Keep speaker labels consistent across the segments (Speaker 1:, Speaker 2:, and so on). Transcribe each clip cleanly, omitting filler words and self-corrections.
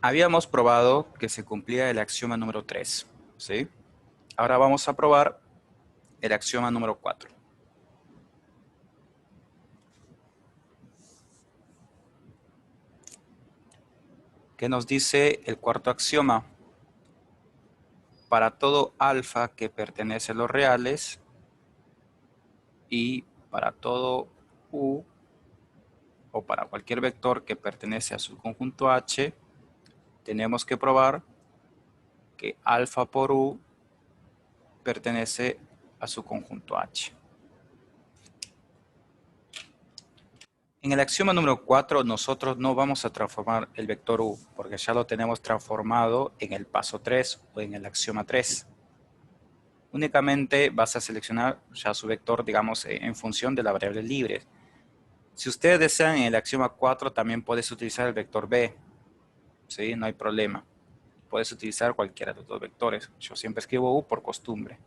Speaker 1: Habíamos probado que se cumplía el axioma número 3, ¿sí? Ahora vamos a probar el axioma número 4. ¿Qué nos dice el cuarto axioma? Para todo alfa que pertenece a los reales y para todo u o para cualquier vector que pertenece a su conjunto H, tenemos que probar que alfa por u pertenece a su conjunto H. En el axioma número 4 nosotros no vamos a transformar el vector u porque ya lo tenemos transformado en el paso 3 o en el axioma 3. Únicamente vas a seleccionar ya su vector, digamos, en función de la variable libre. Si ustedes desean en el axioma 4 también puedes utilizar el vector b, ¿sí? No hay problema. Puedes utilizar cualquiera de los dos vectores. Yo siempre escribo u por costumbre.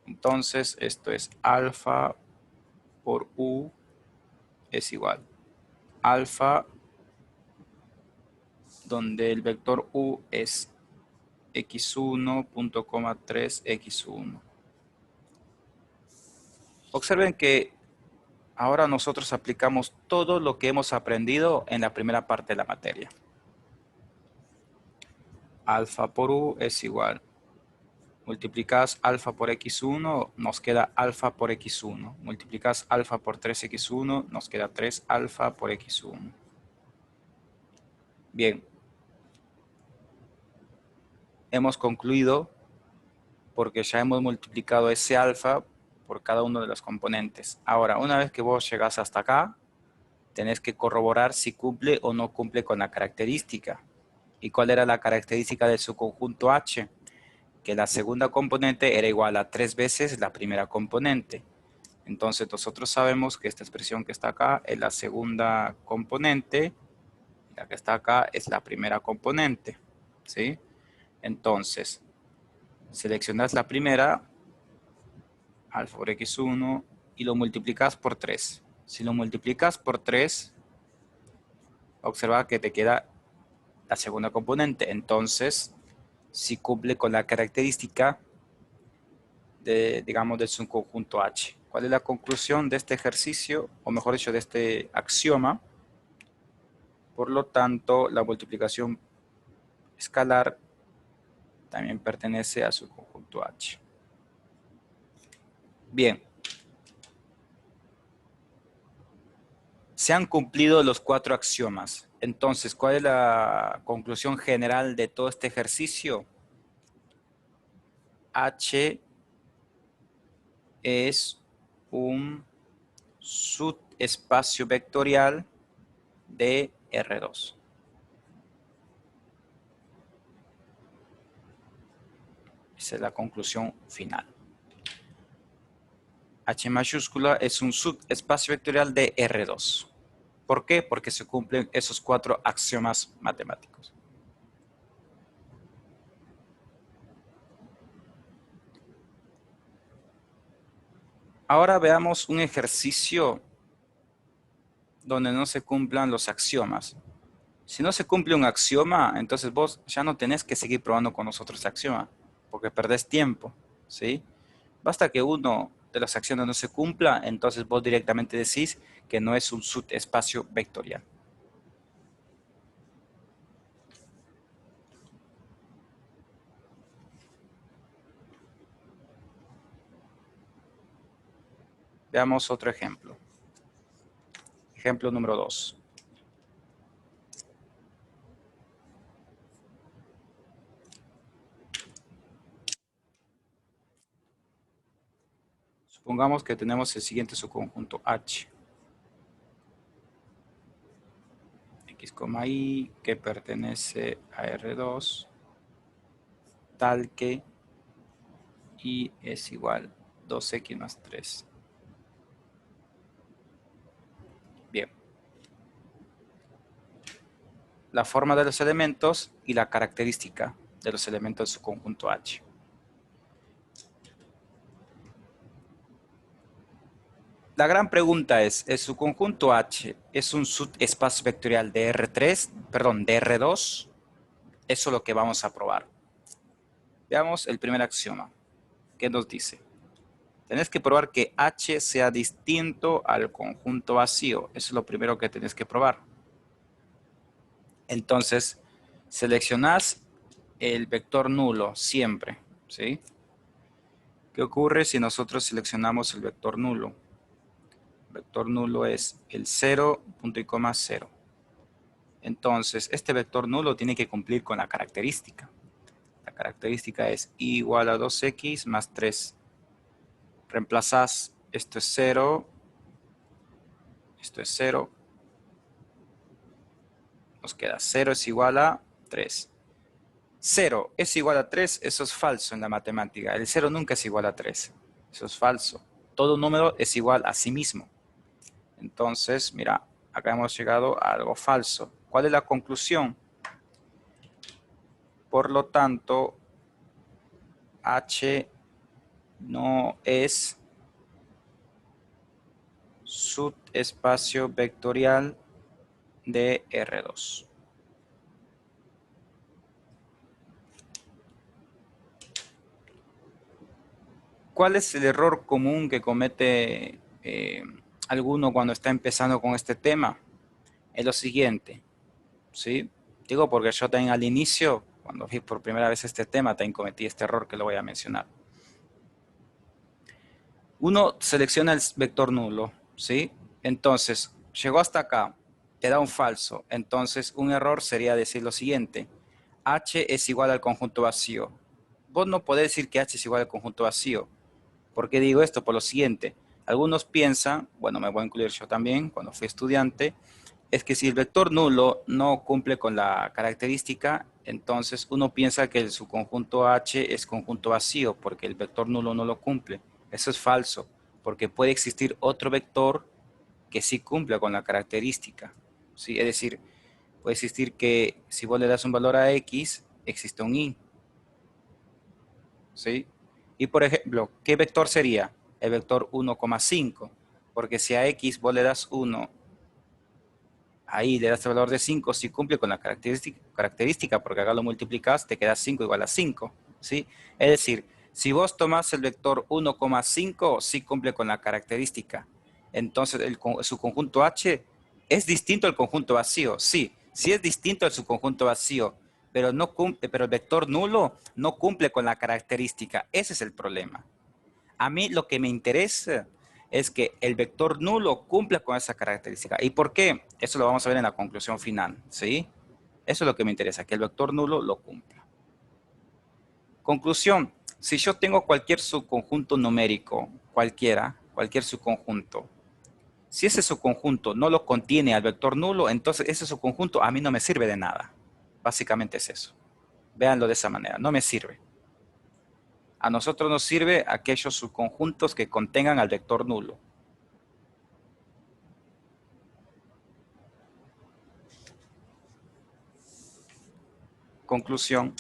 Speaker 1: Entonces esto es alfa por u es igual alfa, donde el vector u es x1, 3, x1. Observen que ahora nosotros aplicamos todo lo que hemos aprendido en la primera parte de la materia. Alfa por u es igual. Multiplicas alfa por x1, nos queda alfa por x1. Multiplicas alfa por 3x1, nos queda 3 alfa por x1. Bien. Hemos concluido porque ya hemos multiplicado ese alfa por cada uno de los componentes. Ahora, una vez que vos llegás hasta acá, tenés que corroborar si cumple o no cumple con la característica. ¿Y cuál era la característica de su conjunto H? Que la segunda componente era igual a 3 veces la primera componente. Entonces nosotros sabemos que esta expresión que está acá es la segunda componente, y la que está acá es la primera componente, ¿sí? Entonces, seleccionas la primera, alfa por x1, y lo multiplicas por 3. Si lo multiplicas por 3, observa que te queda la segunda componente. Entonces, si cumple con la característica de, digamos, de su conjunto H. ¿Cuál es la conclusión de este ejercicio? O mejor dicho, de este axioma. Por lo tanto, la multiplicación escalar también pertenece a su conjunto H. Bien. Se han cumplido los 4 axiomas. Entonces, ¿cuál es la conclusión general de todo este ejercicio? H es un subespacio vectorial de R2. Esa es la conclusión final. H mayúscula es un subespacio vectorial de R2. ¿Por qué? Porque se cumplen esos 4 axiomas matemáticos. Ahora veamos un ejercicio donde no se cumplan los axiomas. Si no se cumple un axioma, entonces vos ya no tenés que seguir probando con los otros axiomas, porque perdés tiempo, ¿sí? Basta que uno de los axiomas no se cumpla, entonces vos directamente decís que no es un subespacio vectorial. Veamos otro ejemplo. Ejemplo número 2. Supongamos que tenemos el siguiente subconjunto H. X, Y que pertenece a R2 tal que Y es igual 2X más 3. Bien. La forma de los elementos y la característica de los elementos de su conjunto H. La gran pregunta es su conjunto H es un subespacio vectorial de R3, perdón, de R2? Eso es lo que vamos a probar. Veamos el primer axioma. ¿Qué nos dice? Tenés que probar que H sea distinto al conjunto vacío. Eso es lo primero que tenés que probar. Entonces, seleccionás el vector nulo siempre, ¿sí? ¿Qué ocurre si nosotros seleccionamos el vector nulo? El vector nulo es el 0, punto y coma 0. Entonces, este vector nulo tiene que cumplir con la característica. La característica es y igual a 2x más 3. Reemplazás, esto es 0, esto es 0. Nos queda 0 es igual a 3. 0 es igual a 3, eso es falso en la matemática. El 0 nunca es igual a 3. Eso es falso. Todo número es igual a sí mismo. Entonces, mira, acá hemos llegado a algo falso. ¿Cuál es la conclusión? Por lo tanto, H no es subespacio vectorial de R2. ¿Cuál es el error común que comete alguno cuando está empezando con este tema? Es lo siguiente, ¿sí? Digo porque yo también al inicio, cuando vi por primera vez este tema, también cometí este error que lo voy a mencionar. Uno selecciona el vector nulo, ¿sí? Entonces, llegó hasta acá, te da un falso. Entonces, un error sería decir lo siguiente. H es igual al conjunto vacío. Vos no podés decir que H es igual al conjunto vacío. ¿Por qué digo esto? Por lo siguiente. Algunos piensan, bueno, me voy a incluir yo también, cuando fui estudiante, es que si el vector nulo no cumple con la característica, entonces uno piensa que su conjunto H es conjunto vacío, porque el vector nulo no lo cumple. Eso es falso, porque puede existir otro vector que sí cumpla con la característica, ¿sí? Es decir, puede existir que si vos le das un valor a X, existe un Y, ¿sí? Y por ejemplo, ¿qué vector sería? El vector 1,5, porque si a X vos le das 1, ahí le das el valor de 5, si cumple con la característica, porque acá lo multiplicas, te queda 5 igual a 5, ¿sí? Es decir, si vos tomás el vector 1,5, sí cumple con la característica. Entonces, su conjunto H es distinto al conjunto vacío, sí, sí es distinto al su conjunto vacío, pero, no cumple, pero el vector nulo no cumple con la característica. Ese es el problema. A mí lo que me interesa es que el vector nulo cumpla con esa característica. ¿Y por qué? Eso lo vamos a ver en la conclusión final, ¿sí? Eso es lo que me interesa, que el vector nulo lo cumpla. Conclusión, si yo tengo cualquier subconjunto numérico, cualquier subconjunto, si ese subconjunto no lo contiene al vector nulo, entonces ese subconjunto a mí no me sirve de nada. Básicamente es eso. Véanlo de esa manera, no me sirve. A nosotros nos sirve aquellos subconjuntos que contengan al vector nulo. Conclusión,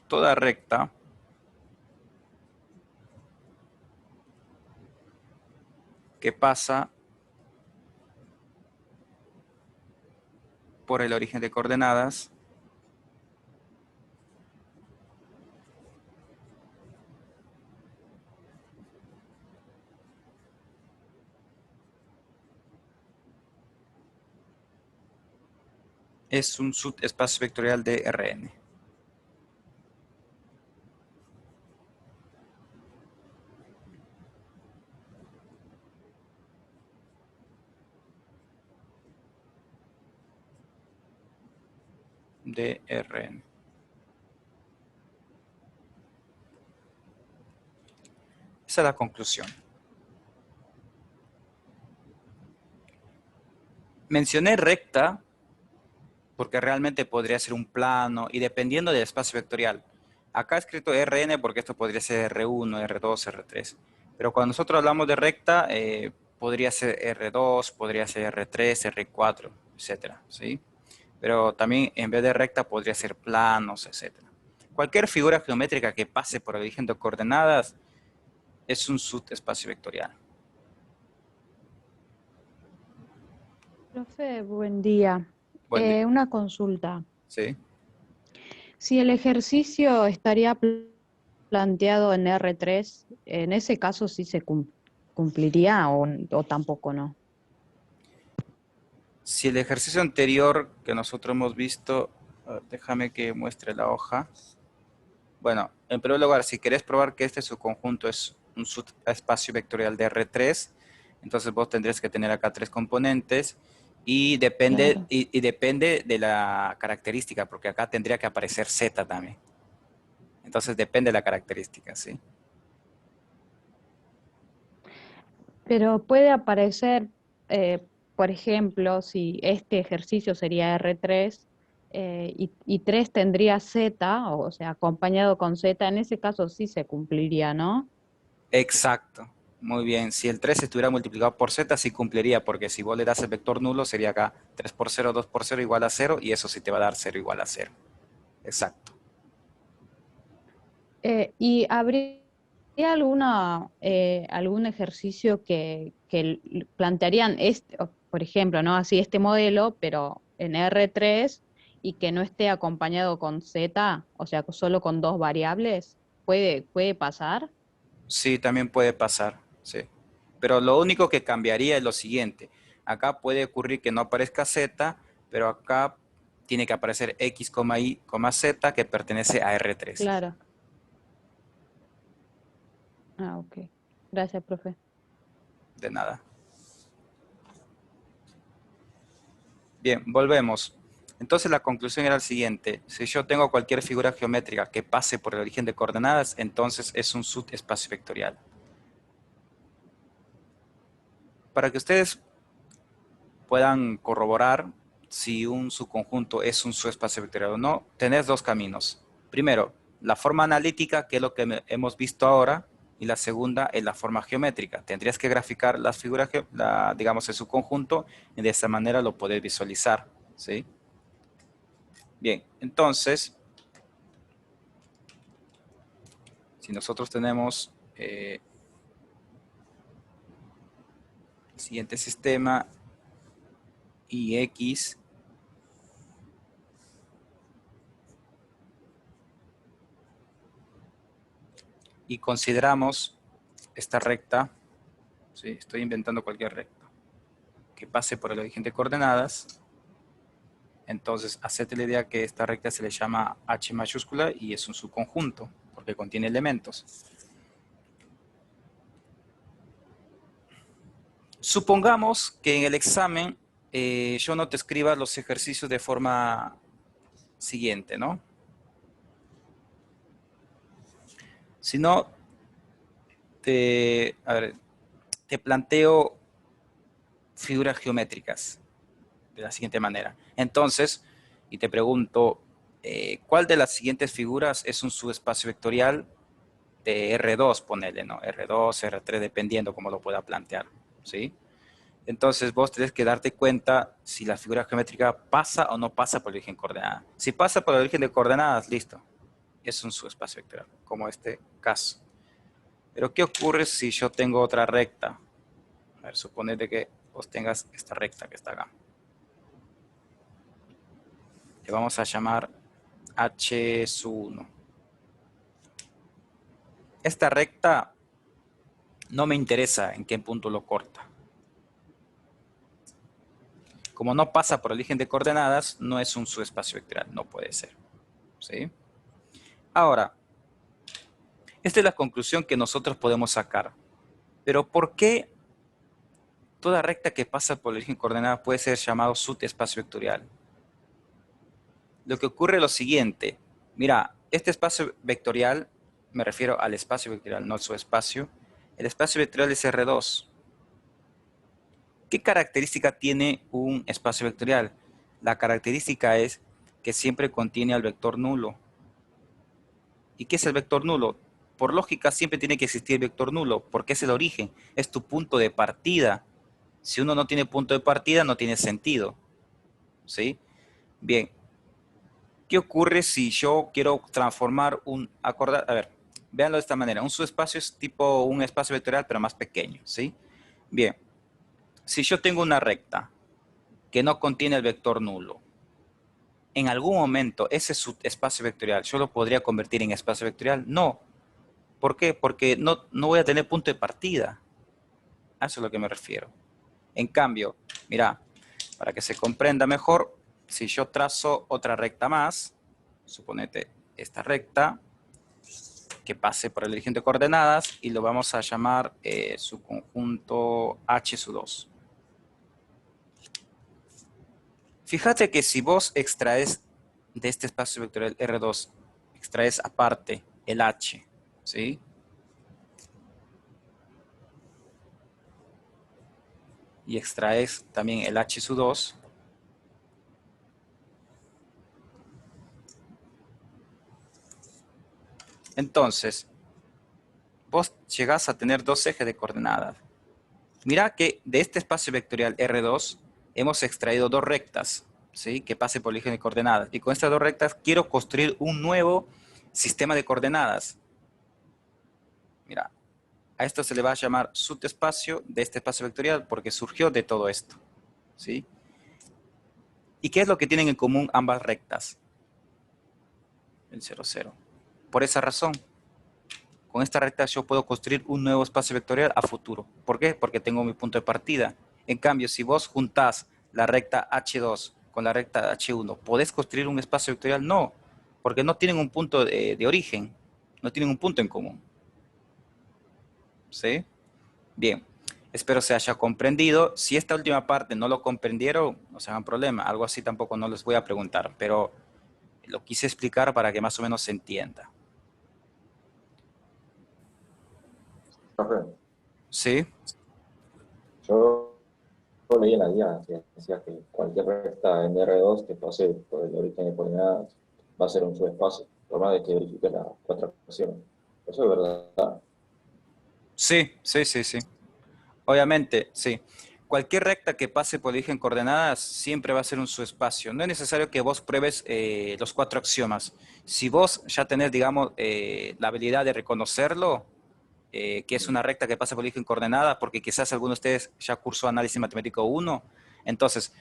Speaker 1: toda recta que pasa por el origen de coordenadas es un subespacio vectorial de Rn. De Rn. Esa es la conclusión. Mencioné recta porque realmente podría ser un plano y dependiendo del espacio vectorial. acá he escrito Rn porque esto podría ser R1, R2, R3. Pero cuando nosotros hablamos de recta, podría ser R2, podría ser R3, R4, etcétera, ¿sí? Pero también en vez de recta podría ser planos, etcétera. Cualquier figura geométrica que pase por el origen de coordenadas es un subespacio vectorial.
Speaker 2: Profe, buen día.
Speaker 1: Buen día.
Speaker 2: Una consulta.
Speaker 1: ¿Sí?
Speaker 2: Si el ejercicio estaría planteado en R3, ¿en ese caso sí se cumpliría o tampoco no?
Speaker 1: Si el ejercicio anterior que nosotros hemos visto, déjame que muestre la hoja. Bueno, en primer lugar, si querés probar que este subconjunto es un subespacio vectorial de R3, entonces vos tendrías que tener acá tres componentes y depende,
Speaker 2: Claro.
Speaker 1: y depende de la característica, porque acá tendría que aparecer Z también. Entonces depende de la característica, ¿sí?
Speaker 2: Pero puede aparecer, por ejemplo, si este ejercicio sería R3 y 3 tendría Z, o sea, acompañado con Z, en ese caso sí se cumpliría, ¿no?
Speaker 1: Exacto. Muy bien. Si el 3 estuviera multiplicado por Z, sí cumpliría, porque si vos le das el vector nulo, sería acá 3 por 0, 2 por 0 igual a 0, y eso sí te va a dar 0 igual a 0. Exacto.
Speaker 2: ¿Y habría algún ejercicio que plantearían, por ejemplo, ¿no? Así este modelo, pero en R3 y que no esté acompañado con Z, o sea, solo con dos variables? ¿Puede pasar?
Speaker 1: Sí, también puede pasar, sí. Pero lo único que cambiaría es lo siguiente. Acá puede ocurrir que no aparezca Z, pero acá tiene que aparecer X, Y, Z que pertenece a R3.
Speaker 2: Claro. Ah, ok. Gracias, profe.
Speaker 1: De nada. Bien, volvemos. Entonces la conclusión era el siguiente. Si yo tengo cualquier figura geométrica que pase por el origen de coordenadas, entonces es un subespacio vectorial. Para que ustedes puedan corroborar si un subconjunto es un subespacio vectorial o no, tenés dos caminos. Primero, la forma analítica, que es lo que hemos visto ahora, y la segunda es la forma geométrica. Tendrías que graficar las figuras, digamos, el subconjunto, y de esa manera lo podés visualizar, ¿sí? Bien, entonces, si nosotros tenemos el siguiente sistema, y X y consideramos esta recta, ¿sí? Estoy inventando cualquier recta, que pase por el origen de coordenadas, entonces hacete la idea que esta recta se le llama H mayúscula y es un subconjunto, porque contiene elementos. Supongamos que en el examen yo no te escriba los ejercicios de forma siguiente, ¿no? Sino a ver, te planteo figuras geométricas de la siguiente manera. Entonces, y te pregunto, ¿cuál de las siguientes figuras es un subespacio vectorial de R2, ponele, ¿no? R2, R3, dependiendo cómo lo pueda plantear, ¿sí? Entonces vos tenés que darte cuenta si la figura geométrica pasa o no pasa por el origen de coordenadas. Si pasa por el origen de coordenadas, listo, es un subespacio vectorial, como este caso. Pero ¿qué ocurre si yo tengo otra recta? A ver, suponete que vos tengas esta recta que está acá. Le vamos a llamar H sub 1. Esta recta no me interesa en qué punto lo corta. Como no pasa por el origen de coordenadas, no es un subespacio vectorial, no puede ser, ¿sí? Ahora, esta es la conclusión que nosotros podemos sacar. Pero ¿por qué toda recta que pasa por el origen de coordenadas puede ser llamado subespacio vectorial? Lo que ocurre es lo siguiente. Mira, este espacio vectorial, me refiero al espacio vectorial, no al subespacio. El espacio vectorial es R2. ¿Qué característica tiene un espacio vectorial? La característica es que siempre contiene al vector nulo. ¿Y qué es el vector nulo? Por lógica siempre tiene que existir el vector nulo, porque es el origen, es tu punto de partida. Si uno no tiene punto de partida, no tiene sentido. ¿Sí? Bien. ¿Qué ocurre si yo quiero transformar a ver, véanlo de esta manera. Un subespacio es tipo un espacio vectorial, pero más pequeño, ¿sí? Bien. Si yo tengo una recta que no contiene el vector nulo, en algún momento ese espacio vectorial, ¿yo lo podría convertir en espacio vectorial? No. ¿Por qué? Porque no voy a tener punto de partida. A eso es a lo que me refiero. En cambio, mira, para que se comprenda mejor, si yo trazo otra recta más, suponete esta recta, que pase por el origen de coordenadas y lo vamos a llamar su conjunto H sub 2. Fíjate que si vos extraes de este espacio vectorial R2, extraes aparte el H, ¿sí? Y extraes también el H sub 2, entonces vos llegás a tener dos ejes de coordenadas. Mira que de este espacio vectorial R2 hemos extraído dos rectas, ¿sí? Que pase por el eje de coordenadas. Y con estas dos rectas quiero construir un nuevo sistema de coordenadas. Mira, a esto se le va a llamar subespacio de este espacio vectorial porque surgió de todo esto, ¿sí? ¿Y qué es lo que tienen en común ambas rectas? El 0, 0. Por esa razón, con esta recta yo puedo construir un nuevo espacio vectorial a futuro. ¿Por qué? Porque tengo mi punto de partida. En cambio, si vos juntás la recta H2 con la recta H1, ¿podés construir un espacio vectorial? No, porque no tienen un punto de origen, no tienen un punto en común. ¿Sí? Bien, espero se haya comprendido. Si esta última parte no lo comprendieron, no se hagan problema. Algo así tampoco no les voy a preguntar, pero lo quise explicar para que más o menos se entienda.
Speaker 3: Profe,
Speaker 1: ¿Sí?
Speaker 3: yo leí en la guía que decía que cualquier recta en R2 que pase por el origen de coordenadas va a ser un subespacio, por más de que verifique las cuatro ecuaciones. Eso es verdad.
Speaker 1: Sí, sí, sí, sí. Obviamente, sí. Cualquier recta que pase por el origen coordenadas siempre va a ser un subespacio. No es necesario que vos pruebes los cuatro axiomas. Si vos ya tenés, digamos, la habilidad de reconocerlo, que es una recta que pasa por el origen coordenada, porque quizás alguno de ustedes ya cursó análisis matemático 1, entonces,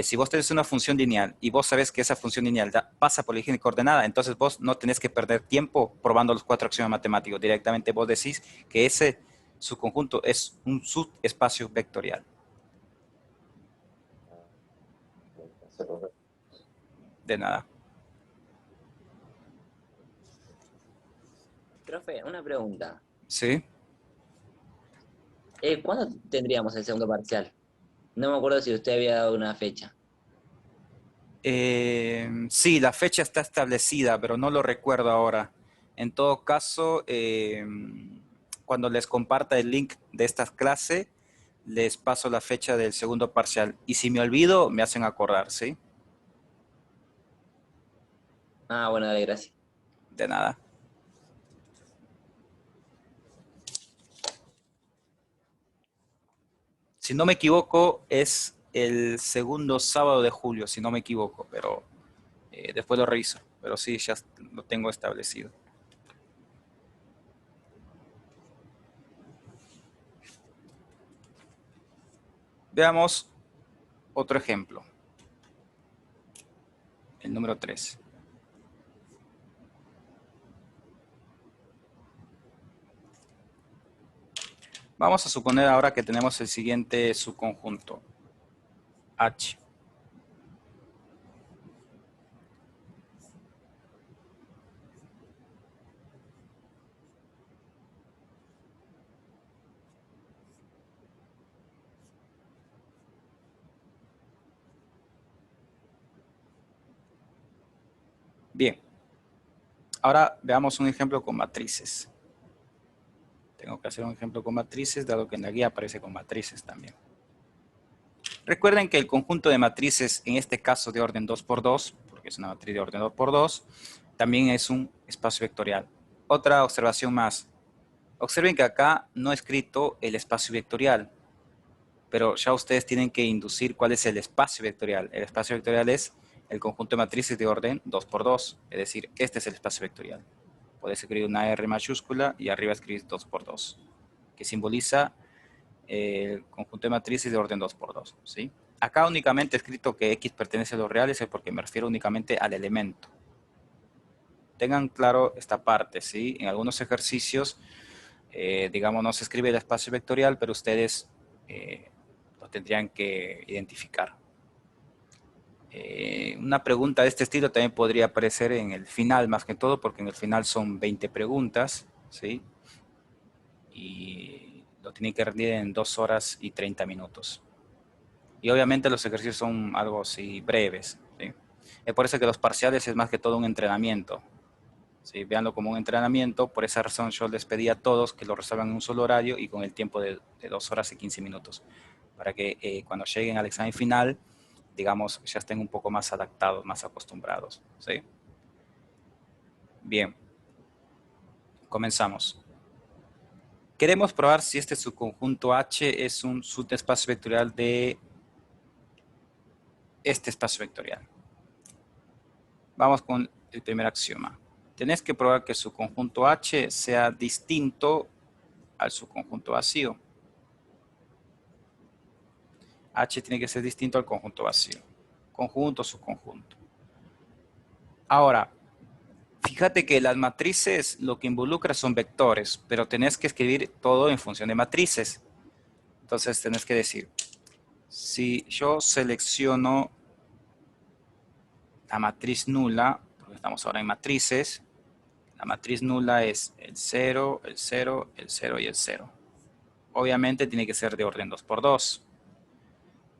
Speaker 1: si vos tenés una función lineal y vos sabés que esa función lineal pasa por el origen coordenada, entonces vos no tenés que perder tiempo probando los cuatro axiomas matemáticos. Directamente vos decís que ese subconjunto es un subespacio vectorial. De nada.
Speaker 4: Profe, una pregunta.
Speaker 1: ¿Sí?
Speaker 4: ¿Cuándo tendríamos el segundo parcial? No me acuerdo si usted había dado una fecha.
Speaker 1: Sí, la fecha está establecida, pero no lo recuerdo ahora. En todo caso, cuando les comparta el link de esta clase, les paso la fecha del segundo parcial. Y si me olvido, me hacen acordar, ¿sí?
Speaker 4: Ah, bueno, dale, gracias.
Speaker 1: De nada. Si no me equivoco, es el segundo sábado de julio, si no me equivoco, pero después lo reviso. Pero sí, ya lo tengo establecido. Veamos otro ejemplo. El número 3. Vamos a suponer ahora que tenemos el siguiente subconjunto, H. Bien, ahora veamos un ejemplo con matrices. Tengo que hacer un ejemplo con matrices, dado que en la guía aparece con matrices también. Recuerden que el conjunto de matrices, en este caso de orden 2 por 2, porque es una matriz de orden 2 por 2, también es un espacio vectorial. otra observación más. Observen que acá no he escrito el espacio vectorial, pero ya ustedes tienen que inducir cuál es el espacio vectorial. El espacio vectorial es el conjunto de matrices de orden 2 por 2, es decir, este es el espacio vectorial. Puedes escribir una R mayúscula y arriba escribir 2 por 2, que simboliza el conjunto de matrices de orden 2 por 2, ¿sí? Acá únicamente he escrito que X pertenece a los reales, es porque me refiero únicamente al elemento. Tengan claro esta parte, ¿sí? En algunos ejercicios, digamos, no se escribe el espacio vectorial, pero ustedes lo tendrían que identificar. Una pregunta de este estilo también podría aparecer en el final, más que todo, porque en el final son 20 preguntas, ¿sí? Y lo tienen que rendir en 2 horas y 30 minutos. Y obviamente los ejercicios son algo así breves, ¿sí? Es por eso que los parciales es más que todo un entrenamiento, ¿sí? Véanlo como un entrenamiento. Por esa razón yo les pedí a todos que lo resuelvan en un solo horario y con el tiempo de 2 horas y 15 minutos, para que cuando lleguen al examen final, digamos, ya estén un poco más adaptados, más acostumbrados, ¿sí? Bien, comenzamos. Queremos probar si este subconjunto H es un subespacio vectorial de este espacio vectorial. Vamos con el primer axioma. Tenés que probar que su conjunto H sea distinto al subconjunto vacío. H tiene que ser distinto al conjunto vacío. Conjunto, subconjunto. Ahora, fíjate que las matrices lo que involucra son vectores, pero tenés que escribir todo en función de matrices. Entonces tenés que decir, si yo selecciono la matriz nula, porque estamos ahora en matrices, la matriz nula es el 0, el 0, el 0 y el 0. Obviamente tiene que ser de orden 2 por 2.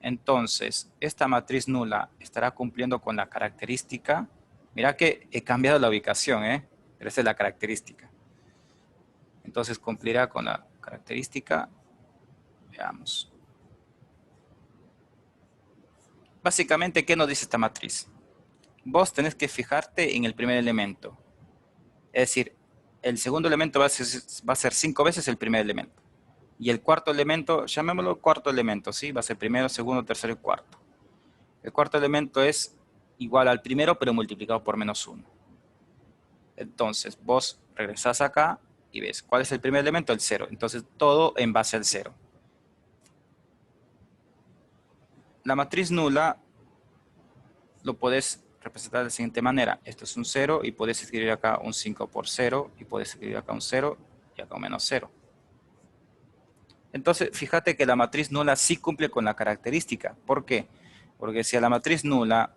Speaker 1: Entonces, esta matriz nula estará cumpliendo con la característica. Mira que he cambiado la ubicación, pero esa es la característica. Entonces, cumplirá con la característica. Veamos. Básicamente, ¿qué nos dice esta matriz? Vos tenés que fijarte en el primer elemento. Es decir, el segundo elemento va a ser 5 veces el primer elemento. Y el cuarto elemento, llamémoslo cuarto elemento, ¿sí? Va a ser primero, segundo, tercero y cuarto. El cuarto elemento es igual al primero, pero multiplicado por menos 1. Entonces, vos regresás acá y ves, ¿cuál es el primer elemento? El 0. Entonces, todo en base al 0. La matriz nula lo podés representar de la siguiente manera. Esto es un 0 y podés escribir acá un 5 por 0 y podés escribir acá un 0 y acá un menos 0. Entonces, fíjate que la matriz nula sí cumple con la característica. ¿Por qué? Porque si a la matriz nula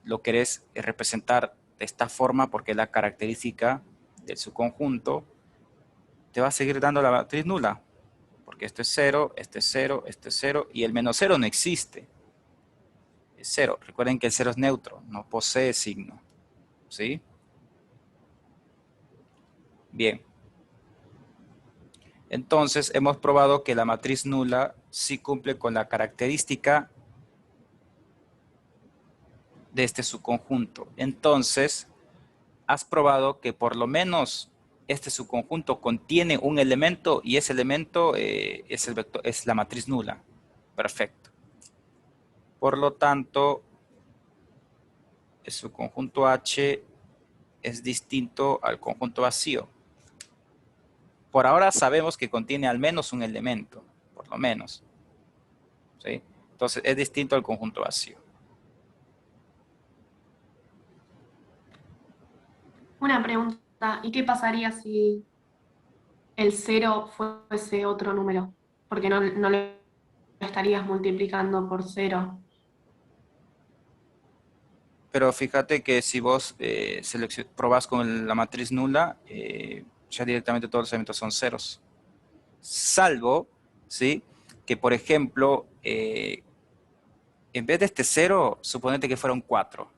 Speaker 1: lo querés representar de esta forma, porque es la característica de su conjunto, te va a seguir dando la matriz nula. Porque esto es 0, este es 0, este es 0, y el menos 0 no existe. Es 0. Recuerden que el 0 es neutro, no posee signo. ¿Sí? Bien. Entonces, hemos probado que la matriz nula sí cumple con la característica de este subconjunto. Entonces, has probado que por lo menos este subconjunto contiene un elemento y ese elemento es, es la matriz nula. Perfecto. Por lo tanto, el subconjunto H es distinto al conjunto vacío. Por ahora sabemos que contiene al menos un elemento, por lo menos. ¿Sí? Entonces, es distinto al conjunto vacío.
Speaker 5: Una pregunta, ¿y qué pasaría si el 0 fuese otro número? Porque no lo estarías multiplicando por 0.
Speaker 1: Pero fíjate que si vos probás con la matriz nula, ya directamente todos los elementos son ceros. Salvo, ¿sí? Que por ejemplo, en vez de este 0, suponete que fuera un 4.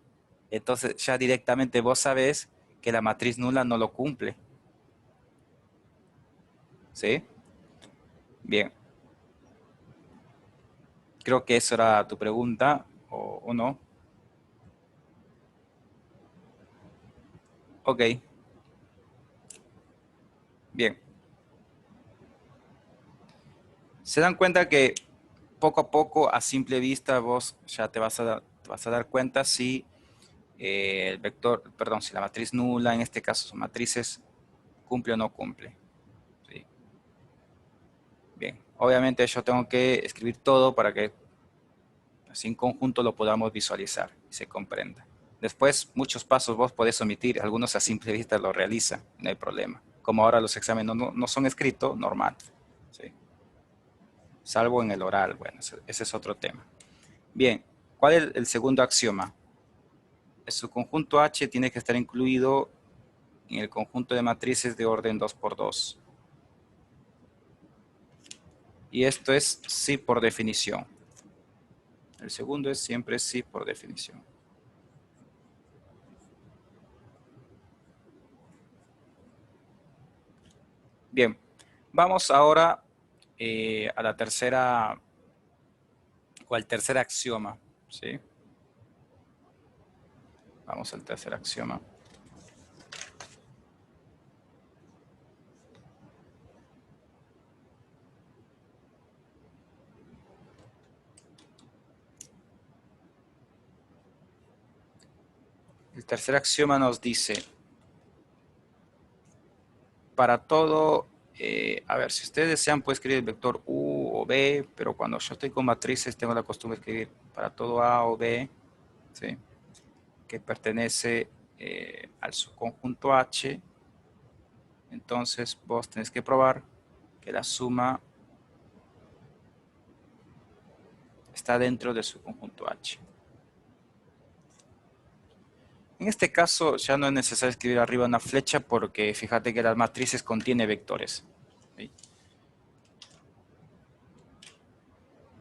Speaker 1: Entonces ya directamente vos sabés que la matriz nula no lo cumple. ¿Sí? Bien. Creo que eso era tu pregunta, o no. Ok. Bien. Se dan cuenta que poco a poco, a simple vista, vos ya te vas a dar cuenta si el vector, perdón, si la matriz nula, en este caso son matrices, cumple o no cumple. ¿Sí? Bien, obviamente yo tengo que escribir todo para que así en conjunto lo podamos visualizar y se comprenda. Después, muchos pasos vos podés omitir, algunos a simple vista lo realizan, no hay problema. Como ahora los exámenes no son escritos, normal. ¿Sí? Salvo en el oral, bueno, ese es otro tema. Bien, ¿cuál es el segundo axioma? Su conjunto H tiene que estar incluido en el conjunto de matrices de orden 2×2. Y esto es sí por definición. El segundo es siempre sí por definición. Bien, vamos ahora a la tercera, o al tercer axioma, ¿sí? Vamos al tercer axioma. El tercer axioma nos dice, para todo, a ver, si ustedes desean, puede escribir el vector U o B, pero cuando yo estoy con matrices tengo la costumbre de escribir para todo A o B, ¿sí? Que pertenece al subconjunto H. Entonces vos tenés que probar que la suma está dentro del subconjunto H. En este caso ya no es necesario escribir arriba una flecha porque fíjate que las matrices contienen vectores. ¿Sí?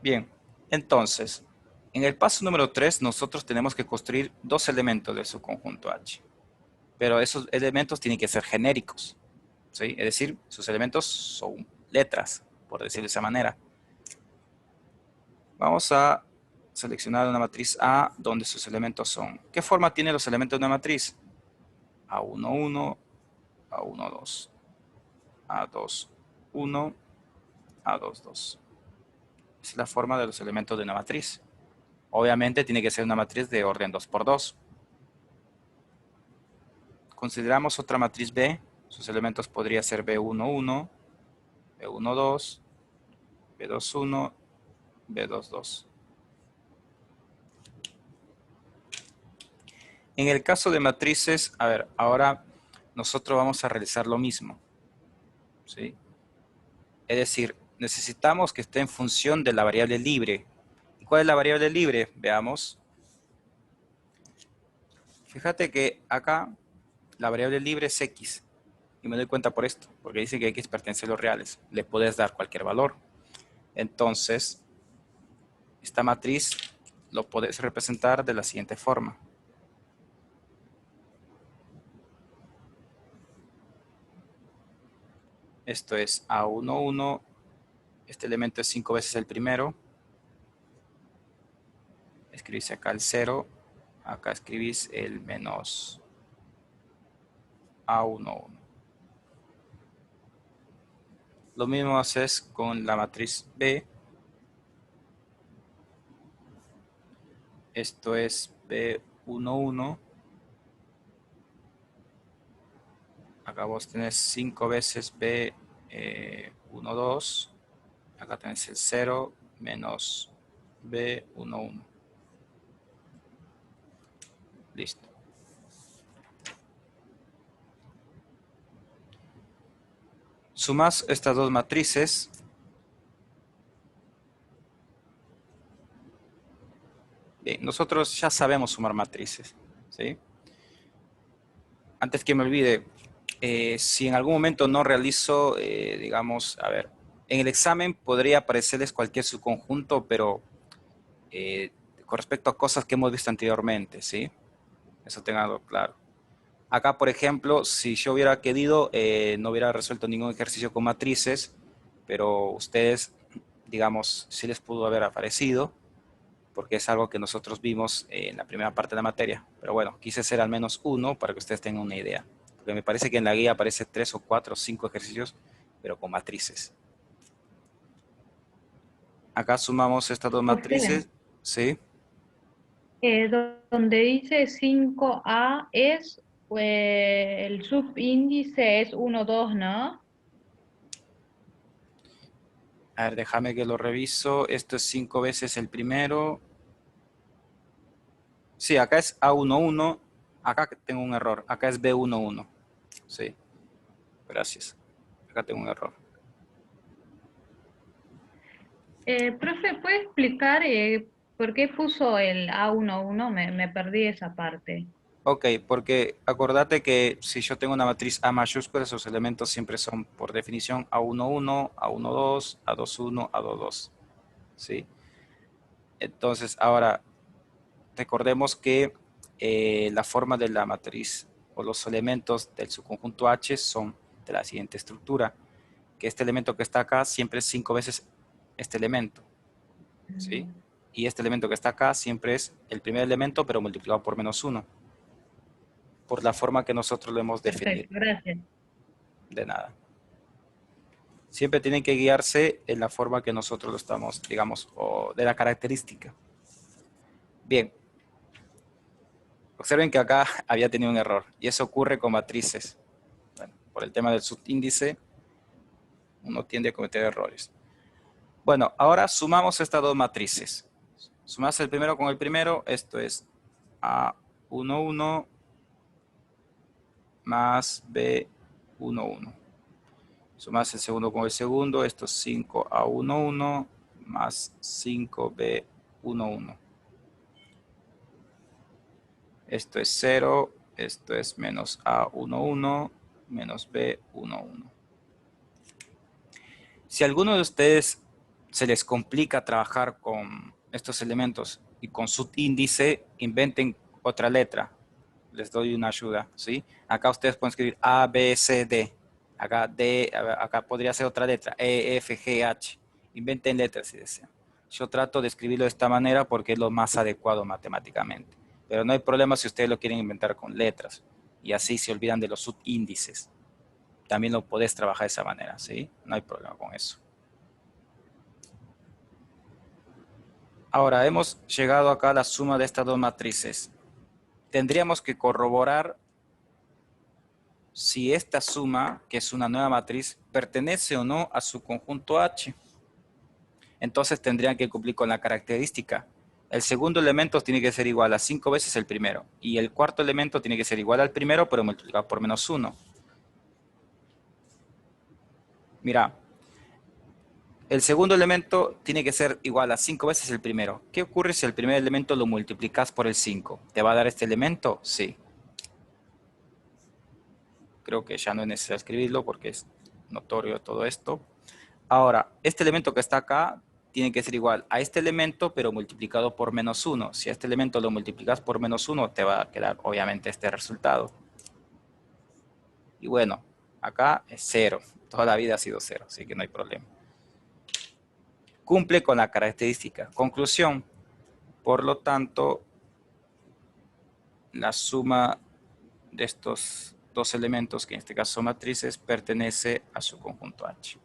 Speaker 1: Bien, entonces, en el paso número 3 nosotros tenemos que construir dos elementos del subconjunto H. Pero esos elementos tienen que ser genéricos. ¿Sí? Es decir, sus elementos son letras, por decirlo de esa manera. Vamos a seleccionar una matriz A donde sus elementos son. ¿Qué forma tienen los elementos de una matriz? A11, A12, A21, A22. Es la forma de los elementos de una matriz. Obviamente tiene que ser una matriz de orden 2×2. Consideramos otra matriz B. Sus elementos podría ser B11, B12, B21, B22. En el caso de matrices, a ver, ahora nosotros vamos a realizar lo mismo. ¿Sí? Es decir, necesitamos que esté en función de la variable libre. ¿Y cuál es la variable libre? Veamos. Fíjate que acá la variable libre es X. Y me doy cuenta por esto, porque dice que X pertenece a los reales. Le puedes dar cualquier valor. Entonces, esta matriz lo puedes representar de la siguiente forma. Esto es A11, este elemento es 5 veces el primero. Escribís acá el 0, acá escribís el menos A11. Lo mismo haces con la matriz B. Esto es B11. Acá vos tenés 5 veces B12. Acá tenés el 0 menos B11. Listo. Sumas estas dos matrices. Bien, nosotros ya sabemos sumar matrices, ¿sí? Antes que me olvide, si en algún momento no realizo, digamos, a ver, en el examen podría aparecerles cualquier subconjunto, pero con respecto a cosas que hemos visto anteriormente, ¿sí? Eso tenganlo claro. Acá, por ejemplo, si yo hubiera querido, no hubiera resuelto ningún ejercicio con matrices, pero ustedes, digamos, sí les pudo haber aparecido, porque es algo que nosotros vimos en la primera parte de la materia. Pero bueno, quise hacer al menos uno para que ustedes tengan una idea. porque me parece que en la guía aparece 3 o 4 o 5 ejercicios, pero con matrices. Acá sumamos estas dos matrices, ¿sí?
Speaker 2: Donde dice 5A es, el subíndice es 1, 2, ¿no?
Speaker 1: A ver, déjame que lo reviso. Esto es 5 veces el primero. Sí, acá es A11. Acá tengo un error. Acá es B11. Sí, gracias. Acá tengo un error.
Speaker 2: Profe, ¿puede explicar por qué puso el A11? Me perdí esa parte.
Speaker 1: Ok, porque acordate que si yo tengo una matriz A mayúscula, esos elementos siempre son, por definición, A11, A12, A21, A22. ¿Sí? Entonces, ahora, recordemos que la forma de la matriz o los elementos del subconjunto H son de la siguiente estructura, que este elemento que está acá siempre es 5 veces este elemento, ¿sí? Y este elemento que está acá siempre es el primer elemento, pero multiplicado por -1, por la forma que nosotros lo hemos definido.
Speaker 2: Perfecto, gracias.
Speaker 1: De nada. Siempre tienen que guiarse en la forma que nosotros lo estamos, digamos, o de la característica. Bien. Observen que acá había tenido un error, y eso ocurre con matrices. Bueno, por el tema del subíndice, uno tiende a cometer errores. Bueno, ahora sumamos estas dos matrices. Sumas el primero con el primero, esto es A11 más B11. Sumas el segundo con el segundo, esto es 5A11 más 5B11. Esto es 0, esto es menos A11 menos B11. Si a alguno de ustedes se les complica trabajar con estos elementos y con subíndice, inventen otra letra. Les doy una ayuda, ¿sí? Acá ustedes pueden escribir A, B, C, D. Acá, D, acá podría ser otra letra, E, F, G, H. Inventen letras si desean. Yo trato de escribirlo de esta manera porque es lo más adecuado matemáticamente. Pero no hay problema si ustedes lo quieren inventar con letras. Y así se olvidan de los subíndices. También lo podés trabajar de esa manera, ¿sí? No hay problema con eso. Ahora, hemos llegado acá a la suma de estas dos matrices. Tendríamos que corroborar si esta suma, que es una nueva matriz, pertenece o no a su conjunto H. Entonces tendrían que cumplir con la característica. El segundo elemento tiene que ser igual a 5 veces el primero. Y el cuarto elemento tiene que ser igual al primero, pero multiplicado por -1. Mira, el segundo elemento tiene que ser igual a 5 veces el primero. ¿Qué ocurre si el primer elemento lo multiplicas por el 5? ¿Te va a dar este elemento? Sí. Creo que ya no es necesario escribirlo porque es notorio todo esto. Ahora, este elemento que está acá tiene que ser igual a este elemento, pero multiplicado por -1. Si a este elemento lo multiplicas por -1, te va a quedar obviamente este resultado. Y bueno, acá es 0. Toda la vida ha sido 0, así que no hay problema. Cumple con la característica. Conclusión. Por lo tanto, la suma de estos dos elementos, que en este caso son matrices, pertenece a su conjunto H.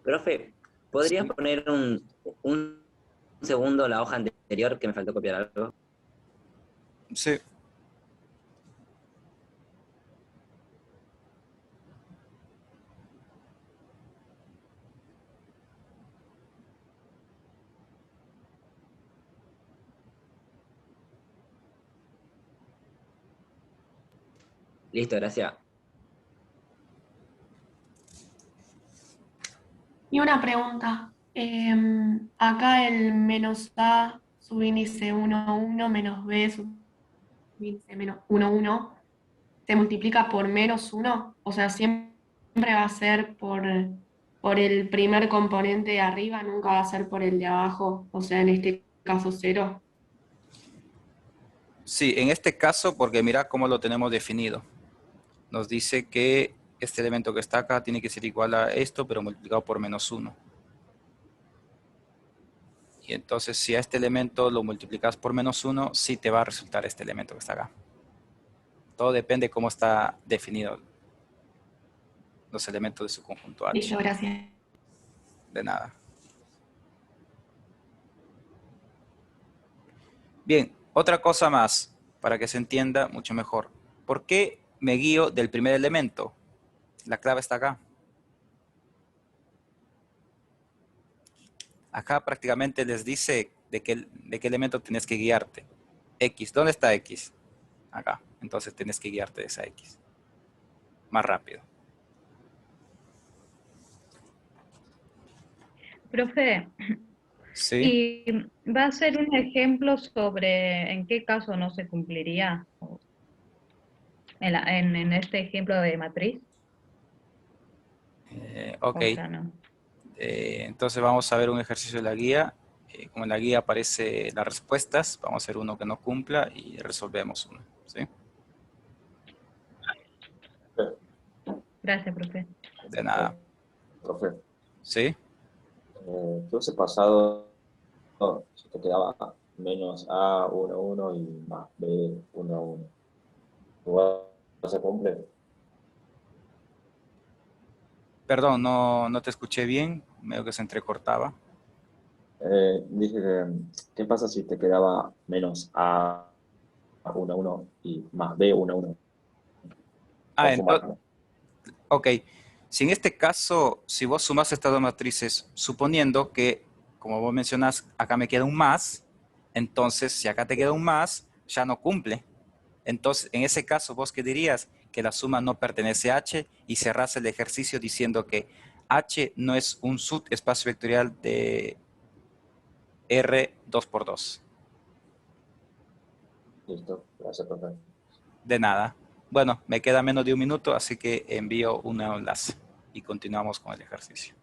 Speaker 4: Profe, ¿podrías
Speaker 1: Sí.
Speaker 4: poner un segundo la hoja anterior que me faltó copiar algo?
Speaker 1: Sí.
Speaker 4: Listo, gracias.
Speaker 5: Y una pregunta. Acá el menos A subíndice 1, 1 menos B subíndice menos 1, 1 se multiplica por -1. O sea, siempre va a ser por el primer componente de arriba, nunca va a ser por el de abajo. O sea, en este caso 0.
Speaker 1: Sí, en este caso, porque mira cómo lo tenemos definido. Nos dice que este elemento que está acá tiene que ser igual a esto, pero multiplicado por -1. Y entonces si a este elemento lo multiplicas por -1, sí te va a resultar este elemento que está acá. Todo depende de cómo está definido los elementos de su conjunto H.
Speaker 5: Listo, gracias.
Speaker 1: De nada. Bien, otra cosa más, para que se entienda mucho mejor. ¿Por qué me guío del primer elemento? La clave está acá. Acá prácticamente les dice de qué elemento tienes que guiarte. X, ¿dónde está X? Acá. Entonces tienes que guiarte de esa X. Más rápido.
Speaker 2: Profe,
Speaker 1: ¿Sí?
Speaker 2: ¿y va a ser un ejemplo sobre en qué caso no se cumpliría en este ejemplo de matriz?
Speaker 1: Ok.
Speaker 2: O ya no.
Speaker 1: Entonces vamos a ver un ejercicio de la guía. Como en la guía aparece las respuestas, vamos a hacer uno que no cumpla y resolvemos uno. ¿Sí?
Speaker 2: Gracias, profe.
Speaker 1: De nada.
Speaker 3: Profe,
Speaker 1: ¿Sí?
Speaker 3: ¿qué hubiese pasado si te quedaba menos A11 y más B11? ¿Igual se cumple?
Speaker 1: Perdón, no te escuché bien. Medio que se entrecortaba.
Speaker 3: Dije que, ¿qué pasa si te quedaba menos A11 y más B11?
Speaker 1: Ah,
Speaker 3: Por
Speaker 1: entonces,
Speaker 3: sumarlo.
Speaker 1: ok. Si en este caso, si vos sumas estas dos matrices, suponiendo que, como vos mencionás, acá me queda un más, entonces si acá te queda un más, ya no cumple. Entonces, en ese caso, ¿vos qué dirías? Que la suma no pertenece a H y cerrás el ejercicio diciendo que H no es un subespacio vectorial de R 2 por 2.
Speaker 3: Listo, gracias, profe.
Speaker 1: De nada. Bueno, me queda menos de un minuto, así que envío un enlace y continuamos con el ejercicio.